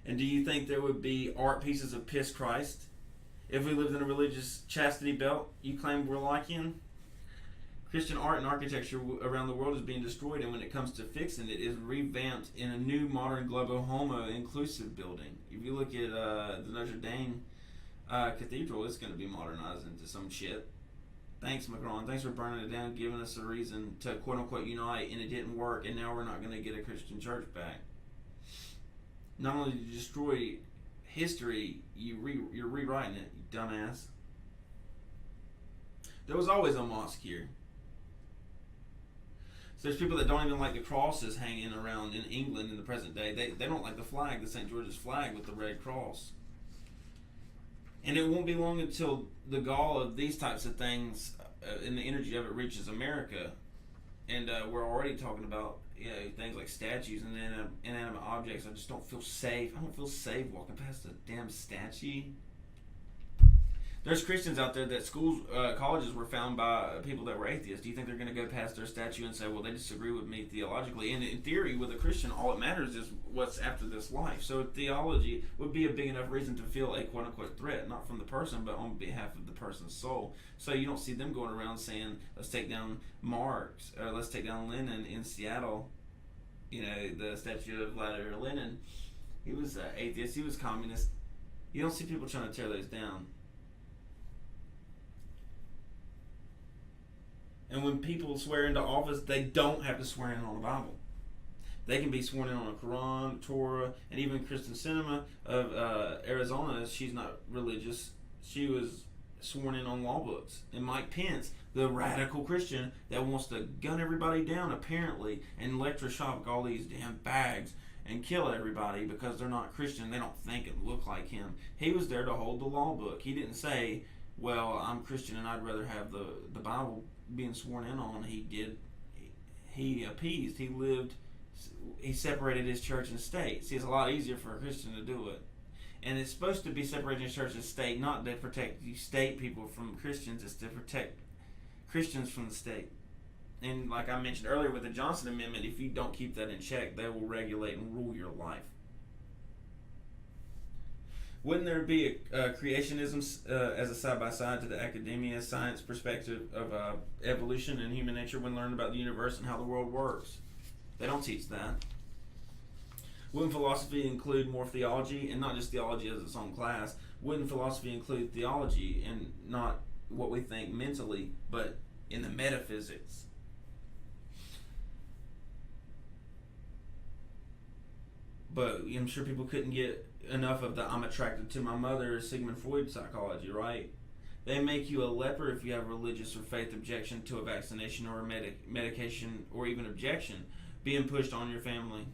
Speaker 1: And do you think there would be art pieces of Piss Christ if we lived in a religious chastity belt you claim we're liking? Christian art and architecture around the world is being destroyed, and when it comes to fixing it, is revamped in a new modern Globo Homo inclusive building. If you look at the Notre Dame Cathedral, it's going to be modernized into some shit. Thanks, Macron. Thanks for burning it down, giving us a reason to quote-unquote unite, and it didn't work, and now we're not going to get a Christian church back. Not only did you destroy history, you're rewriting it, you dumbass. There was always a mosque here. So there's people that don't even like the crosses hanging around in England in the present day. They don't like the flag, the St. George's flag with the red cross. And it won't be long until the gall of these types of things and the energy of it reaches America. And we're already talking about things like statues and inanimate objects. I just don't feel safe. I don't feel safe walking past a damn statue. There's Christians out there that colleges were found by people that were atheists. Do you think they're going to go past their statue and say, well, they disagree with me theologically? And in theory, with a Christian, all it matters is what's after this life. So theology would be a big enough reason to feel a quote-unquote threat, not from the person, but on behalf of the person's soul. So you don't see them going around saying, let's take down Marx, or let's take down Lenin in Seattle. The statue of Vladimir Lenin. He was atheist. He was communist. You don't see people trying to tear those down. And when people swear into office, they don't have to swear in on the Bible. They can be sworn in on a Quran, Torah, and even Kristen Sinema of Arizona. She's not religious. She was sworn in on law books. And Mike Pence, the radical Christian that wants to gun everybody down, apparently, and electroshock all these damn bags and kill everybody because they're not Christian. They don't think and look like him. He was there to hold the law book. He didn't say, well, I'm Christian and I'd rather have the Bible being sworn in on. He did. He appeased. He lived. He separated his church and state. See, it's a lot easier for a Christian to do it. And it's supposed to be separating his church and state, not to protect you state people from Christians. It's to protect Christians from the state. And like I mentioned earlier with the Johnson Amendment, if you don't keep that in check, they will regulate and rule your life. Wouldn't there be a creationism as a side-by-side to the academia science perspective of evolution and human nature when learning about the universe and how the world works? They don't teach that. Wouldn't philosophy include more theology, and not just theology as its own class? Wouldn't philosophy include theology and not what we think mentally, but in the metaphysics? But I'm sure people couldn't get enough of the I'm attracted to my mother Sigmund Freud psychology, right? They make you a leper if you have religious or faith objection to a vaccination or a medication or even objection being pushed on your family.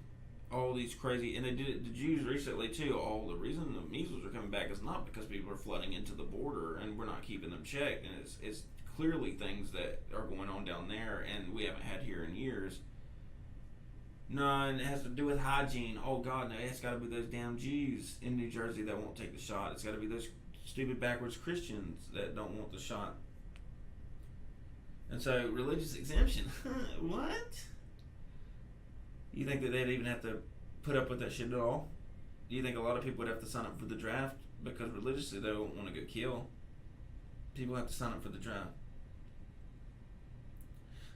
Speaker 1: All these crazy, and they did it to Jews recently too. The reason the measles are coming back is not because people are flooding into the border and we're not keeping them checked, and it's clearly things that are going on down there and we haven't had here in years. No, and it has to do with hygiene. Oh God, no, it's got to be those damn Jews in New Jersey that won't take the shot. It's got to be those stupid backwards Christians that don't want the shot. And so, religious exemption. What? You think that they'd even have to put up with that shit at all? Do you think a lot of people would have to sign up for the draft because religiously they don't want to go kill. People have to sign up for the draft.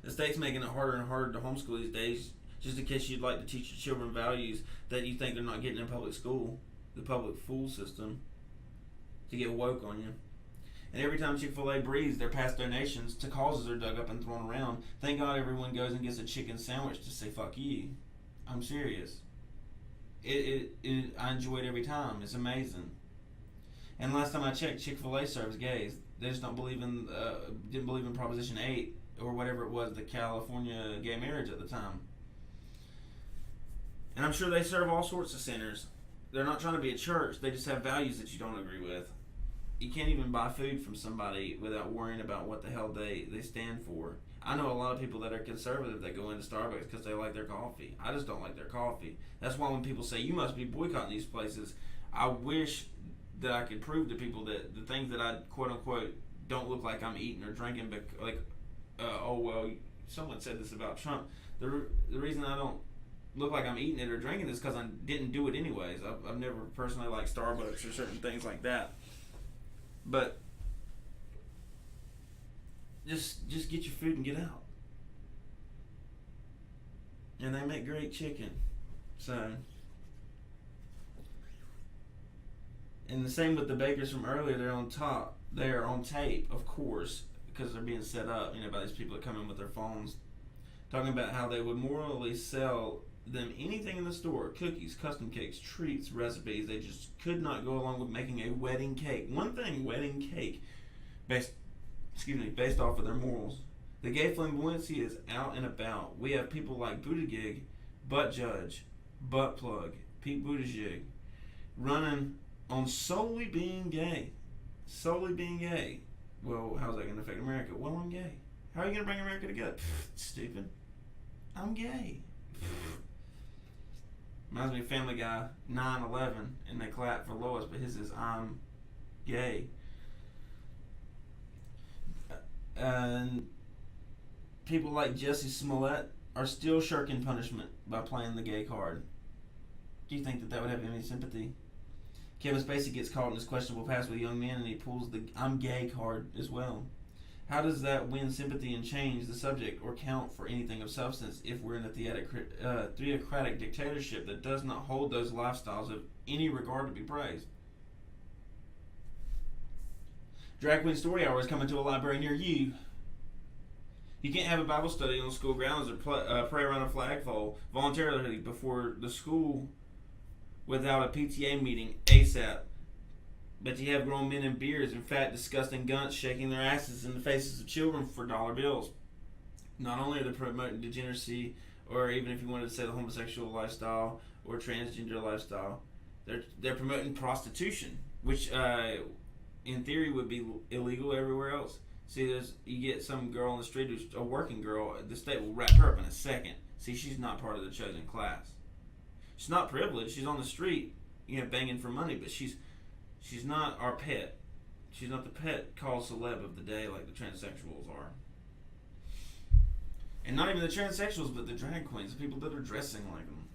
Speaker 1: The state's making it harder and harder to homeschool these days, just in case you'd like to teach your children values that you think they're not getting in public school, the public fool system, to get woke on you. And every time Chick-fil-A breathes their past donations to causes are dug up and thrown around, thank God everyone goes and gets a chicken sandwich to say fuck you. I'm serious. I enjoy it every time. It's amazing. And last time I checked, Chick-fil-A serves gays. They just didn't believe in Proposition 8 or whatever it was, the California gay marriage at the time. And I'm sure they serve all sorts of sinners. They're not trying to be a church. They just have values that you don't agree with. You can't even buy food from somebody without worrying about what the hell they stand for. I know a lot of people that are conservative that go into Starbucks because they like their coffee. I just don't like their coffee. That's why when people say, you must be boycotting these places, I wish that I could prove to people that the things that I quote-unquote don't look like I'm eating or drinking, someone said this about Trump. The reason I don't look like I'm eating it or drinking is because I didn't do it anyways. I've never personally liked Starbucks or certain things like that. But just get your food and get out. And they make great chicken. So, and the same with the bakers from earlier. They're on top. They are on tape, of course, because they're being set up, by these people that come in with their phones, talking about how they would morally sell them anything in the store: cookies, custom cakes, treats, recipes. They just could not go along with making a wedding cake. One thing, wedding cake, based off of their morals. The gay flamboyancy is out and about. We have people like Buttigieg, Butt Judge, Butt Plug, Pete Buttigieg, running on solely being gay. Solely being gay. Well, how's that going to affect America? Well, I'm gay. How are you going to bring America together? Stupid. I'm gay. Reminds me of Family Guy 9/11, and they clap for Lois, but his is I'm gay. And people like Jesse Smollett are still shirking punishment by playing the gay card. Do you think that would have any sympathy? Kevin Spacey gets caught in his questionable past with young men, and he pulls the I'm gay card as well. How does that win sympathy and change the subject or count for anything of substance if we're in a theocratic dictatorship that does not hold those lifestyles of any regard to be praised? Drag Queen Story Hour is coming to a library near you. You can't have a Bible study on school grounds or pray around a flagpole voluntarily before the school without a PTA meeting ASAP. But you have grown men in beards and fat, disgusting gunts shaking their asses in the faces of children for dollar bills. Not only are they promoting degeneracy, or even if you wanted to say the homosexual lifestyle or transgender lifestyle, they're promoting prostitution, which in theory would be illegal everywhere else. See, you get some girl on the street who's a working girl, the state will wrap her up in a second. See, she's not part of the chosen class. She's not privileged. She's on the street, banging for money, but she's not our pet. She's not the pet called celeb of the day like the transsexuals are. And not even the transsexuals, but the drag queens, the people that are dressing like them.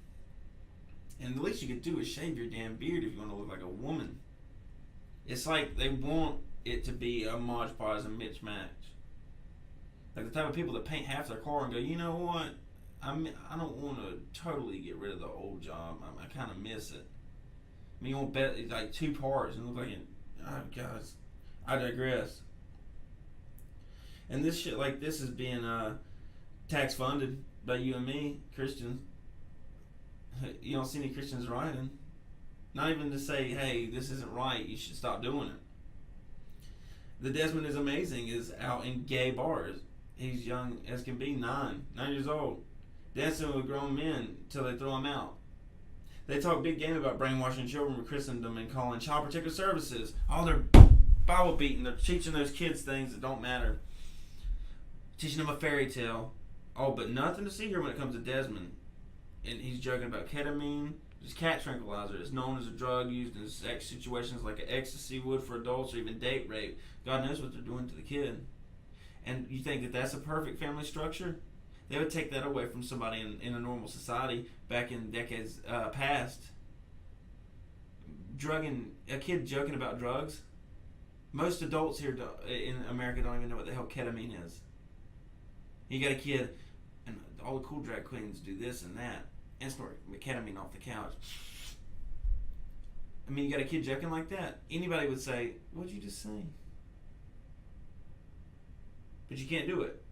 Speaker 1: And the least you could do is shave your damn beard if you want to look like a woman. It's like they want it to be a Mod Podge and Mitch Match. Like the type of people that paint half their car and go, you know what? I don't want to totally get rid of the old job. I kind of miss it. I mean, you won't bet it's like two parts and look like it. Oh, guys, I digress. And this shit like this is being tax funded by you and me, Christians. You don't see any Christians writing. Not even to say, hey, this isn't right, you should stop doing it. The Desmond is Amazing is out in gay bars. He's young as can be, 9 years old, dancing with grown men till they throw him out. They talk big game about brainwashing children with Christendom and calling child protective services. Oh, they're Bible beating. They're teaching those kids things that don't matter. Teaching them a fairy tale. Oh, but nothing to see here when it comes to Desmond. And he's joking about ketamine. Just cat tranquilizer. It's known as a drug used in sex situations like an ecstasy would for adults or even date rape. God knows what they're doing to the kid. And you think that that's a perfect family structure? They would take that away from somebody in a normal society back in decades past. a kid joking about drugs. Most adults here in America don't even know what the hell ketamine is. You got a kid, and all the cool drag queens do this and that, and snort ketamine off the couch. I mean, you got a kid joking like that. Anybody would say, "What'd you just say?" But you can't do it.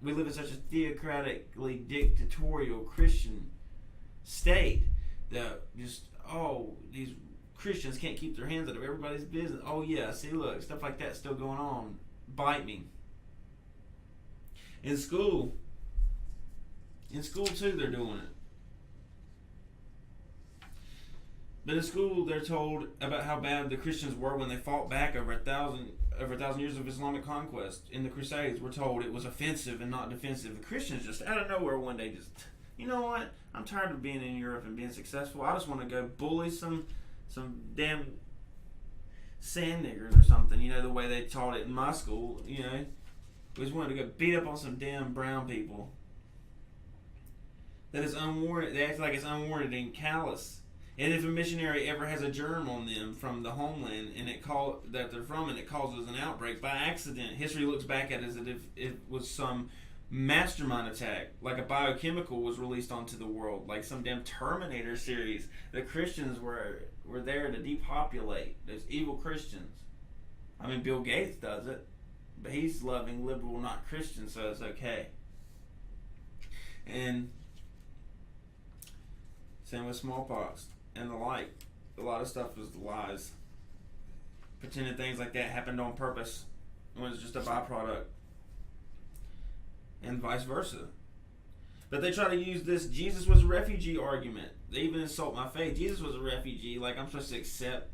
Speaker 1: We live in such a theocratically dictatorial Christian state that just, these Christians can't keep their hands out of everybody's business. Oh yeah, see, look, stuff like that's still going on. Bite me. In school too, they're doing it. But in school, they're told about how bad the Christians were when they fought back over a thousand years of Islamic conquest. In the Crusades, we're told it was offensive and not defensive. The Christians just out of nowhere one day just, you know what? I'm tired of being in Europe and being successful. I just want to go bully some damn sand niggers or something. You know, the way they taught it in my school. You know, we just wanted to go beat up on some damn brown people. That is unwarranted. They act like it's unwarranted and callous. And if a missionary ever has a germ on them from the homeland and that they're from, and it causes an outbreak by accident, history looks back at it as if it was some mastermind attack, like a biochemical was released onto the world, like some damn Terminator series. The Christians were there to depopulate those evil Christians. I mean, Bill Gates does it, but he's loving, liberal, not Christian, so it's okay. And same with smallpox and the like. A lot of stuff is lies. Pretending things like that happened on purpose when it's just a byproduct. And vice versa. But they try to use this Jesus was a refugee argument. They even insult my faith. Jesus was a refugee. Like, I'm supposed to accept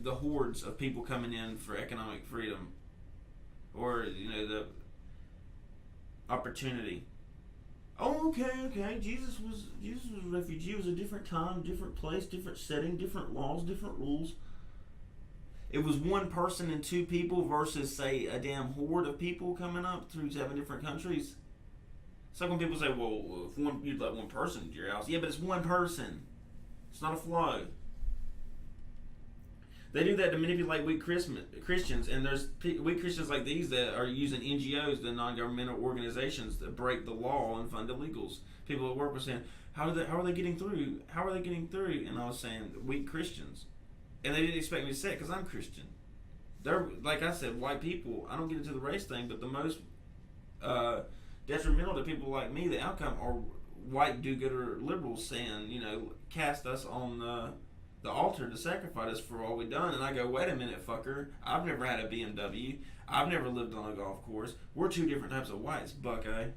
Speaker 1: the hordes of people coming in for economic freedom. Or, you know, the opportunity. Oh, okay. Jesus was a refugee. It was a different time, different place, different setting, different laws, different rules. It was one person and two people versus, say, a damn horde of people coming up through 7 different countries. It's like when people say, well, if you'd let one person into your house. Yeah, but it's one person. It's not a flow. They do that to manipulate weak Christians, and there's weak Christians like these that are using NGOs, the non-governmental organizations, that break the law and fund illegals. People at work were saying, how are they getting through? How are they getting through? And I was saying, weak Christians. And they didn't expect me to say it because I'm Christian. They're, like I said, white people. I don't get into the race thing, but the most detrimental to people like me, the outcome, are white do-gooder liberals saying, you know, cast us on the altar to sacrifice us for all we've done. And I go, wait a minute, fucker. I've never had a BMW. I've never lived on a golf course. We're two different types of whites, buckeye.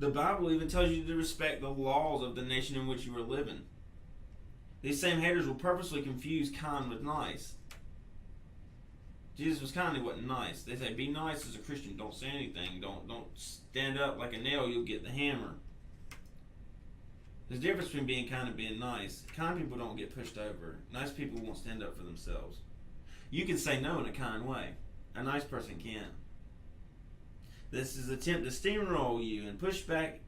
Speaker 1: The Bible even tells you to respect the laws of the nation in which you are living. These same haters will purposely confuse kind with nice. Jesus was kind, he wasn't nice. They say, be nice as a Christian. Don't say anything. Don't stand up like a nail. You'll get the hammer. There's a difference between being kind and being nice. Kind people don't get pushed over. Nice people won't stand up for themselves. You can say no in a kind way. A nice person can't. This is an attempt to steamroll you, and pushback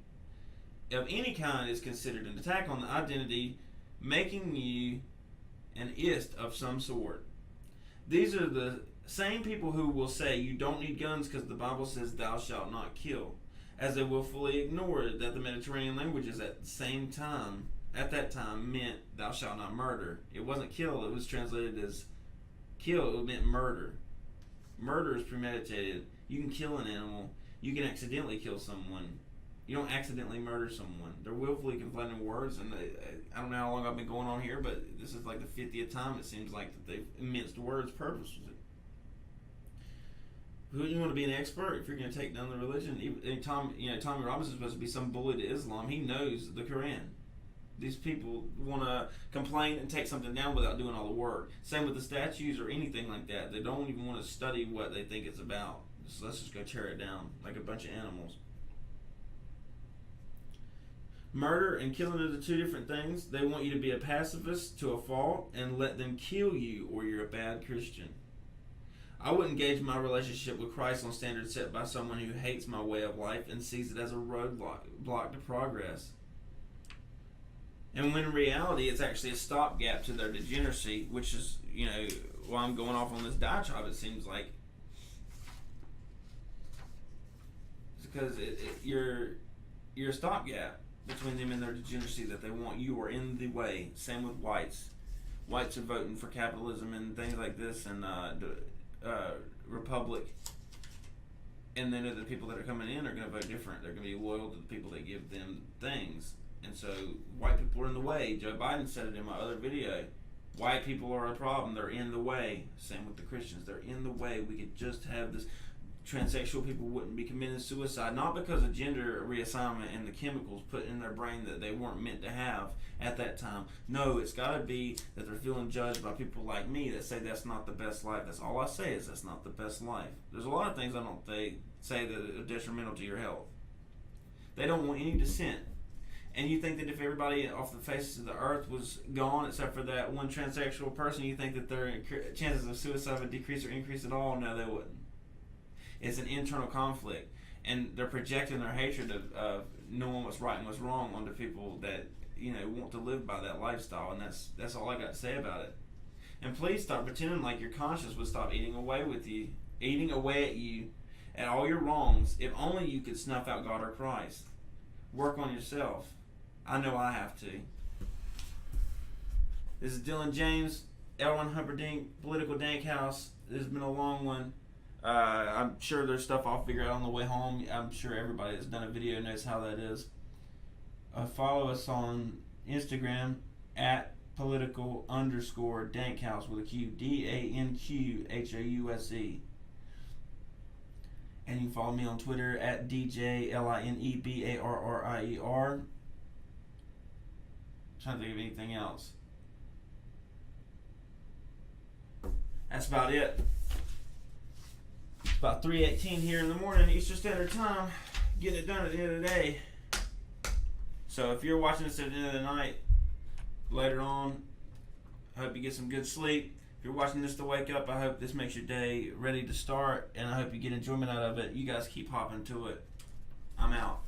Speaker 1: of any kind is considered an attack on the identity, making you an ist of some sort. These are the same people who will say you don't need guns because the Bible says thou shalt not kill, as they willfully ignore that the Mediterranean languages at that time meant thou shalt not murder. It wasn't kill, it was translated as kill, it meant murder. Murder is premeditated. You can kill an animal. You can accidentally kill someone. You don't accidentally murder someone. They're willfully conflating words, and I don't know how long I've been going on here, but this is like the 50th time it seems like that they've minced words purposely. Who you want to be an expert if you're going to take down the religion? Tommy Robinson's supposed to be some bully to Islam. He knows the Quran. These people want to complain and take something down without doing all the work. Same with the statues or anything like that. They don't even want to study what they think it's about. So let's just go tear it down like a bunch of animals. Murder and killing are the two different things. They want you to be a pacifist to a fault and let them kill you, or you're a bad Christian. I wouldn't gauge my relationship with Christ on standards set by someone who hates my way of life and sees it as a roadblock to progress. And when in reality, it's actually a stopgap to their degeneracy, which is, while I'm going off on this diatribe, it seems like it's because you're a stopgap between them and their degeneracy, that they want you are in the way. Same with whites. Whites are voting for capitalism and things like this, and Republic. And then the people that are coming in are going to vote different. They're going to be loyal to the people that give them things. And so white people are in the way. Joe Biden said it in my other video. White people are a problem. They're in the way. Same with the Christians. They're in the way. We could just have this. Transsexual people wouldn't be committing suicide, not because of gender reassignment and the chemicals put in their brain that they weren't meant to have at that time. No, it's got to be that they're feeling judged by people like me that say that's not the best life. That's all I say, is that's not the best life. There's a lot of things I don't say that are detrimental to your health. They don't want any dissent. And you think that if everybody off the face of the earth was gone except for that one transsexual person, you think that their chances of suicide would decrease or increase at all? No, they wouldn't. It's an internal conflict, and they're projecting their hatred of knowing what's right and what's wrong onto people that want to live by that lifestyle, and that's all I got to say about it. And please stop pretending like your conscience would stop eating away at you, at all your wrongs. If only you could snuff out God or Christ. Work on yourself. I know I have to. This is Dylan James, L1 Humperdinck, Political Dank House. This has been a long one. I'm sure there's stuff I'll figure out on the way home. I'm sure everybody that's done a video knows how that is. Follow us on Instagram at political_dankhouse with a Q, DANQHOUSE. And you can follow me on Twitter at DJLINEBARRIER. Trying to think of anything else. That's about it. It's about 3:18 here in the morning, Eastern Standard Time. Getting it done at the end of the day. So if you're watching this at the end of the night, later on, I hope you get some good sleep. If you're watching this to wake up, I hope this makes your day ready to start, and I hope you get enjoyment out of it. You guys keep hopping to it. I'm out.